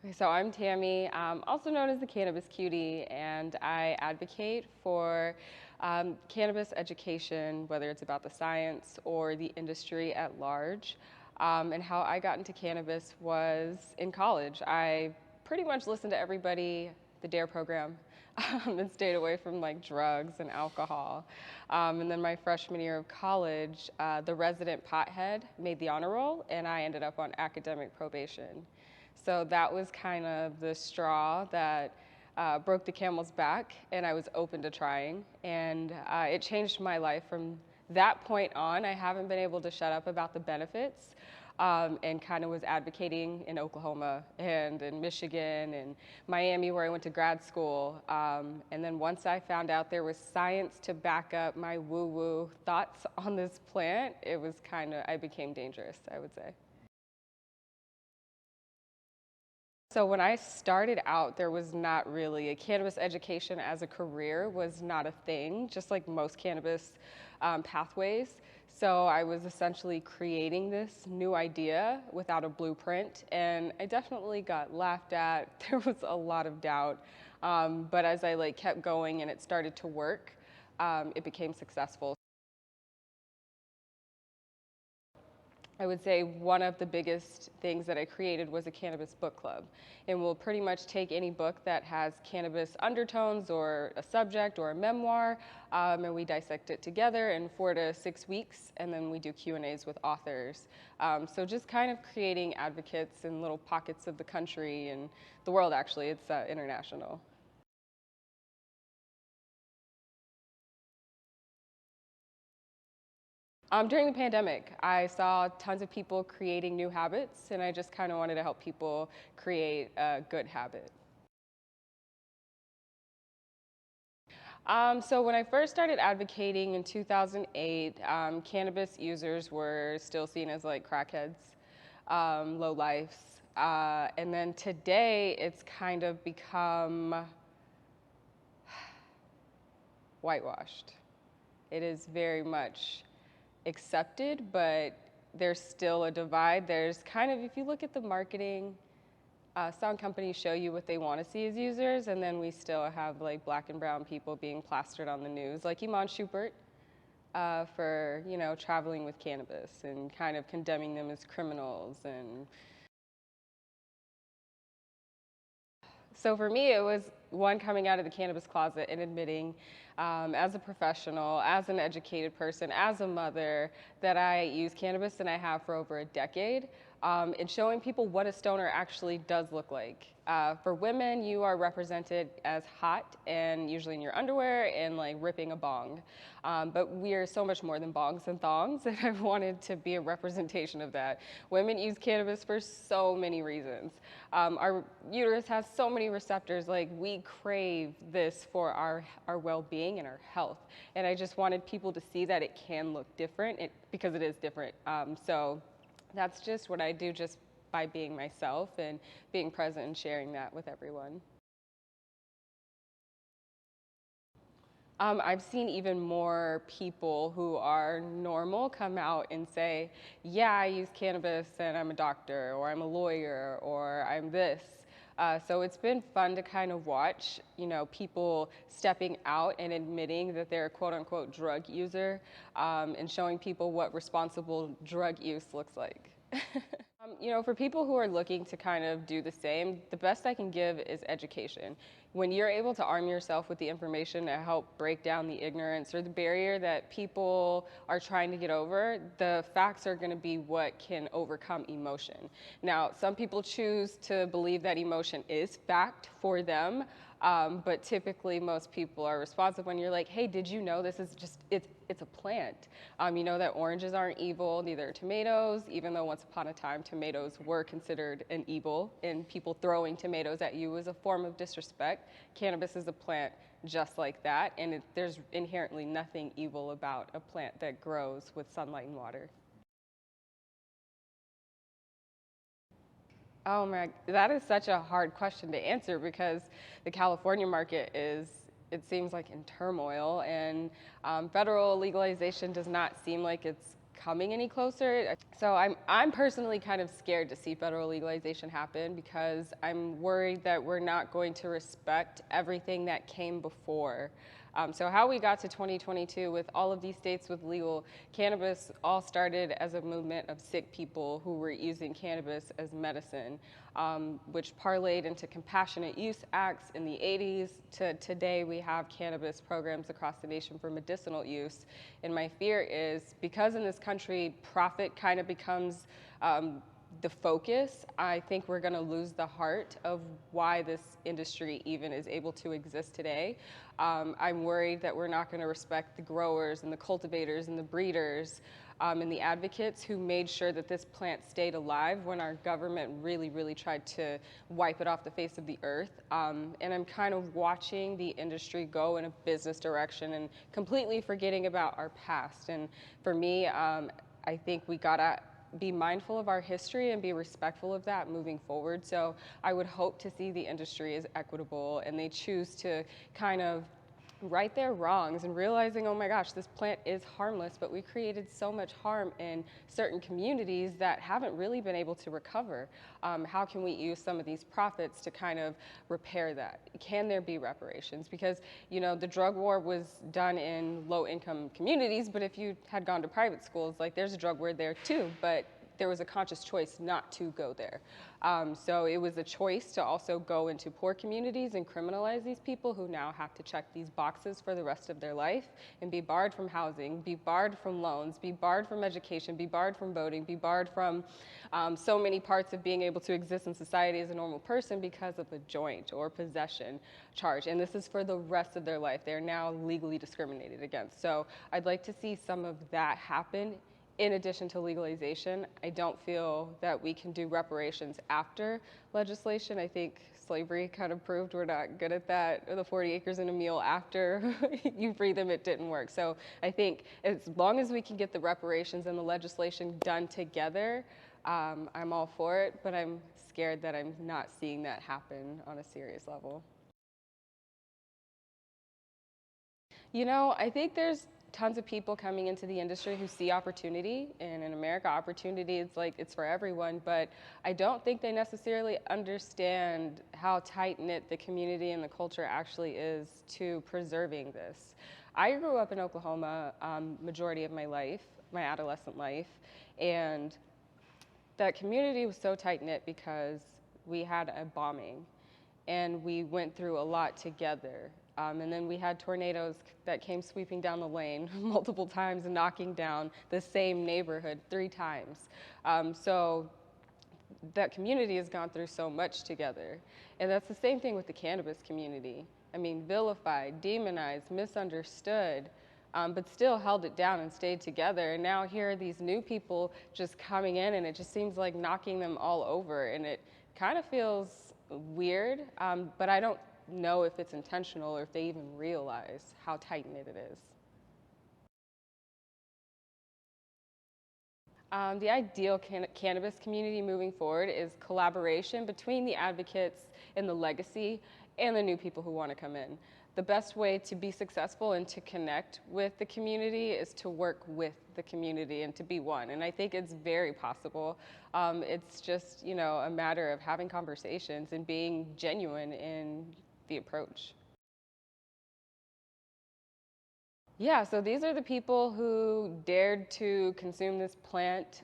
Okay, so I'm Tammy, also known as the Cannabis Cutie, and I advocate for cannabis education, whether it's about the science or the industry at large. And how I got into cannabis was in college. I pretty much listened to everybody, the DARE program, and stayed away from like drugs and alcohol. And then my freshman year of college, the resident pothead made the honor roll, and I ended up on academic probation. So that was kind of the straw that broke the camel's back, and I was open to trying. And it changed my life from that point on. I haven't been able to shut up about the benefits, and kind of was advocating in Oklahoma and in Michigan and Miami, where I went to grad school. And then once I found out there was science to back up my woo-woo thoughts on this plant, it was I became dangerous, I would say. So when I started out, there was not really a cannabis education as a career was not a thing, just like most cannabis pathways. So I was essentially creating this new idea without a blueprint, and I definitely got laughed at. There was a lot of doubt, but as I kept going and it started to work, it became successful. I would say one of the biggest things that I created was a cannabis book club. And we'll pretty much take any book that has cannabis undertones or a subject or a memoir, and we dissect it together in 4 to 6 weeks, and then we do Q&As with authors. So just kind of creating advocates in little pockets of the country and the world, actually. It's international. During the pandemic, I saw tons of people creating new habits, and I just kind of wanted to help people create a good habit. So when I first started advocating in 2008, cannabis users were still seen as like crackheads, low lifes. And then today, it's kind of become whitewashed. It is very much accepted, but there's still a divide. There's kind of, if you look at the marketing, some companies show you what they want to see as users, and then we still have like black and brown people being plastered on the news, like Iman Schubert, for traveling with cannabis and kind of condemning them as criminals. And so for me, it was one, coming out of the cannabis closet and admitting, as a professional, as an educated person, as a mother, that I use cannabis and I have for over a decade, and showing people what a stoner actually does look like. For women, you are represented as hot and usually in your underwear and like ripping a bong. But we are so much more than bongs and thongs, and I wanted to be a representation of that. Women use cannabis for so many reasons. Our uterus has so many receptors, like we crave this for our well-being and our health. And I just wanted people to see that it can look different because it is different. So that's just what I do, just by being myself and being present and sharing that with everyone. I've seen even more people who are normal come out and say, yeah, I use cannabis and I'm a doctor, or I'm a lawyer, or I'm this. So it's been fun to kind of watch, people stepping out and admitting that they're a quote unquote drug user, and showing people what responsible drug use looks like. For people who are looking to kind of do the same, the best I can give is education. When you're able to arm yourself with the information to help break down the ignorance or the barrier that people are trying to get over, the facts are going to be what can overcome emotion. Now, some people choose to believe that emotion is fact for them, but typically most people are responsive when you're like, hey, did you know this is just, it's a plant. You know that oranges aren't evil, neither are tomatoes, even though once upon a time tomatoes were considered an evil, and people throwing tomatoes at you was a form of disrespect. Cannabis is a plant just like that, and there's inherently nothing evil about a plant that grows with sunlight and water. Oh my, that is such a hard question to answer because the California market is, it seems like, in turmoil, and federal legalization does not seem like it's coming any closer. So I'm personally kind of scared to see federal legalization happen because I'm worried that we're not going to respect everything that came before. So how we got to 2022 with all of these states with legal cannabis all started as a movement of sick people who were using cannabis as medicine, which parlayed into compassionate use acts in the 80s. To today, we have cannabis programs across the nation for medicinal use. And my fear is because in this country, profit kind of becomes the focus, I think we're going to lose the heart of why this industry even is able to exist today. I'm worried that we're not going to respect the growers and the cultivators and the breeders and the advocates who made sure that this plant stayed alive when our government really tried to wipe it off the face of the earth. And I'm kind of watching the industry go in a business direction and completely forgetting about our past. And for me, I think we gotta be mindful of our history and be respectful of that moving forward. So I would hope to see the industry as equitable and they choose to kind of right their wrongs and realizing, oh my gosh, this plant is harmless, but we created so much harm in certain communities that haven't really been able to recover. How can we use some of these profits to kind of repair that? Can there be reparations? Because, you know, the drug war was done in low-income communities, but if you had gone to private schools, like there's a drug war there too, but there was a conscious choice not to go there. So it was a choice to also go into poor communities and criminalize these people who now have to check these boxes for the rest of their life and be barred from housing, be barred from loans, be barred from education, be barred from voting, be barred from so many parts of being able to exist in society as a normal person because of a joint or possession charge. And this is for the rest of their life. They're now legally discriminated against. So I'd like to see some of that happen. In addition to legalization, I don't feel that we can do reparations after legislation. I think slavery kind of proved we're not good at that. Or the 40 acres and a mule after you free them, it didn't work. So I think as long as we can get the reparations and the legislation done together, I'm all for it, but I'm scared that I'm not seeing that happen on a serious level. You know, I think there's tons of people coming into the industry who see opportunity, and in America, opportunity is like it's for everyone, but I don't think they necessarily understand how tight-knit the community and the culture actually is to preserving this. I grew up in Oklahoma majority of my life, my adolescent life, and that community was so tight-knit because we had a bombing and we went through a lot together. And then we had tornadoes that came sweeping down the lane multiple times and knocking down the same neighborhood 3 times. So that community has gone through so much together. And that's the same thing with the cannabis community. I mean, vilified, demonized, misunderstood, but still held it down and stayed together. And now here are these new people just coming in and it just seems like knocking them all over. And it kind of feels weird, but I don't know if it's intentional or if they even realize how tight-knit it is. The ideal cannabis community moving forward is collaboration between the advocates and the legacy and the new people who want to come in. The best way to be successful and to connect with the community is to work with the community and to be one. And I think it's very possible. It's just, you know, a matter of having conversations and being genuine in the approach. Yeah, so these are the people who dared to consume this plant,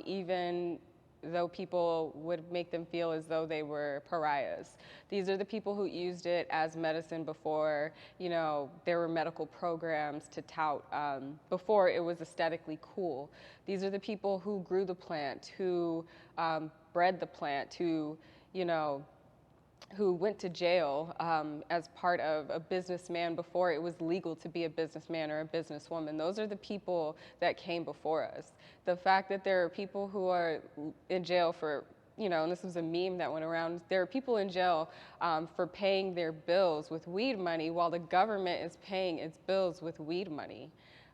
even though people would make them feel as though they were pariahs. These are the people who used it as medicine before, you know, there were medical programs to tout, before it was aesthetically cool. These are the people who grew the plant, who bred the plant, who, you know, who went to jail as part of a businessman before it was legal to be a businessman or a businesswoman. Those are the people that came before us. The fact that there are people who are in jail for, you know, and this was a meme that went around, there are people in jail for paying their bills with weed money while the government is paying its bills with weed money.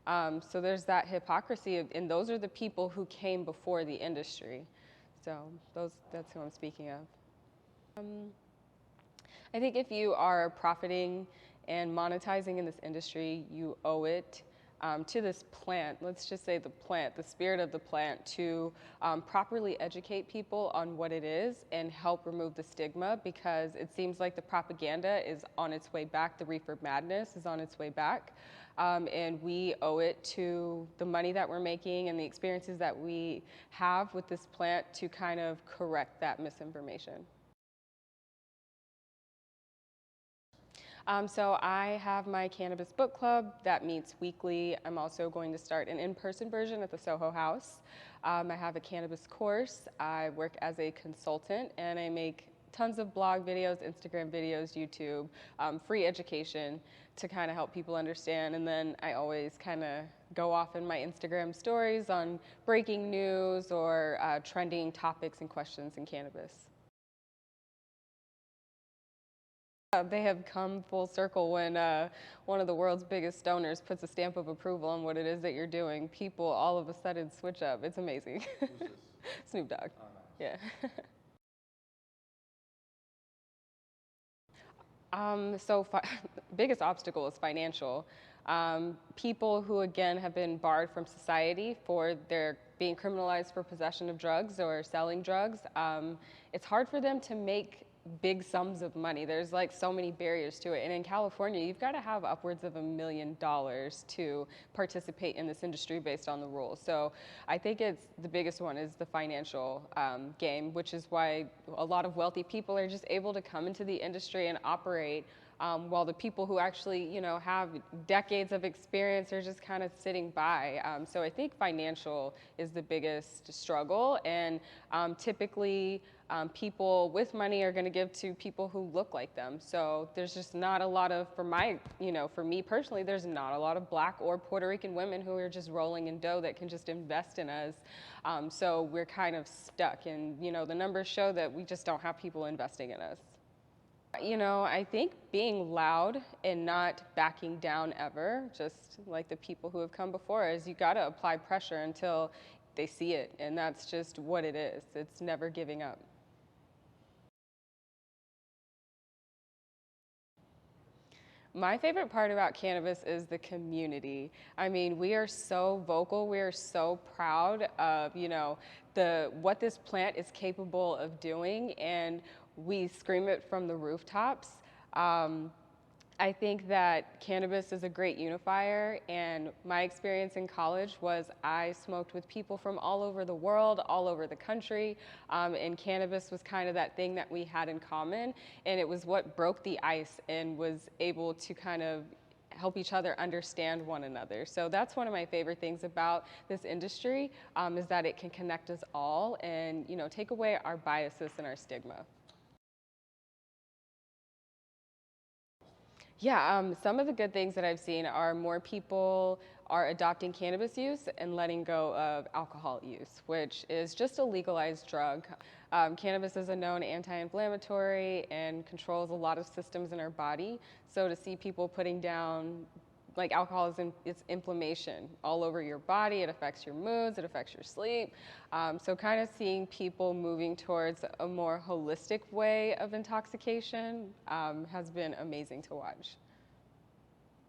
So there's that hypocrisy, and those are the people who came before the industry. So that's who I'm speaking of. I think if you are profiting and monetizing in this industry, you owe it to this plant, let's just say the plant, the spirit of the plant, to properly educate people on what it is and help remove the stigma, because it seems like the propaganda is on its way back, the reefer madness is on its way back. And we owe it to the money that we're making and the experiences that we have with this plant to kind of correct that misinformation. So I have my cannabis book club that meets weekly. I'm also going to start an in-person version at the Soho House. I have a cannabis course. I work as a consultant, and I make tons of blog videos, Instagram videos, YouTube, free education to kind of help people understand. And then I always kind of go off in my Instagram stories on breaking news or trending topics and questions in cannabis. They have come full circle when one of the world's biggest donors puts a stamp of approval on what it is that you're doing. People all of a sudden switch up. It's amazing. Who's this? Snoop Dogg. Oh, nice. Yeah. So biggest obstacle is financial. People who, again, have been barred from society for their being criminalized for possession of drugs or selling drugs, it's hard for them to make big sums of money. There's like so many barriers to it. And in California, you've got to have upwards of $1 million to participate in this industry based on the rules. So I think it's the biggest one is the financial game, which is why a lot of wealthy people are just able to come into the industry and operate, while the people who actually, have decades of experience are just kind of sitting by. So I think financial is the biggest struggle, and typically people with money are going to give to people who look like them. So there's just not a lot of, for me personally, there's not a lot of Black or Puerto Rican women who are just rolling in dough that can just invest in us. So we're kind of stuck, and the numbers show that we just don't have people investing in us. I think being loud and not backing down ever, just like the people who have come before us, you got to apply pressure until they see it, and that's just what it is. It's never giving up. My favorite part about cannabis is the community. I mean, we are so vocal, we are so proud of, what this plant is capable of doing, and we scream it from the rooftops. I think that cannabis is a great unifier, and my experience in college was I smoked with people from all over the world, all over the country, and cannabis was kind of that thing that we had in common, and it was what broke the ice and was able to kind of help each other understand one another. So that's one of my favorite things about this industry, is that it can connect us all and take away our biases and our stigma. Yeah, some of the good things that I've seen are more people are adopting cannabis use and letting go of alcohol use, which is just a legalized drug. Cannabis is a known anti-inflammatory and controls a lot of systems in our body. So to see people putting down, like alcohol it's inflammation all over your body. It affects your moods, it affects your sleep. So kind of seeing people moving towards a more holistic way of intoxication has been amazing to watch.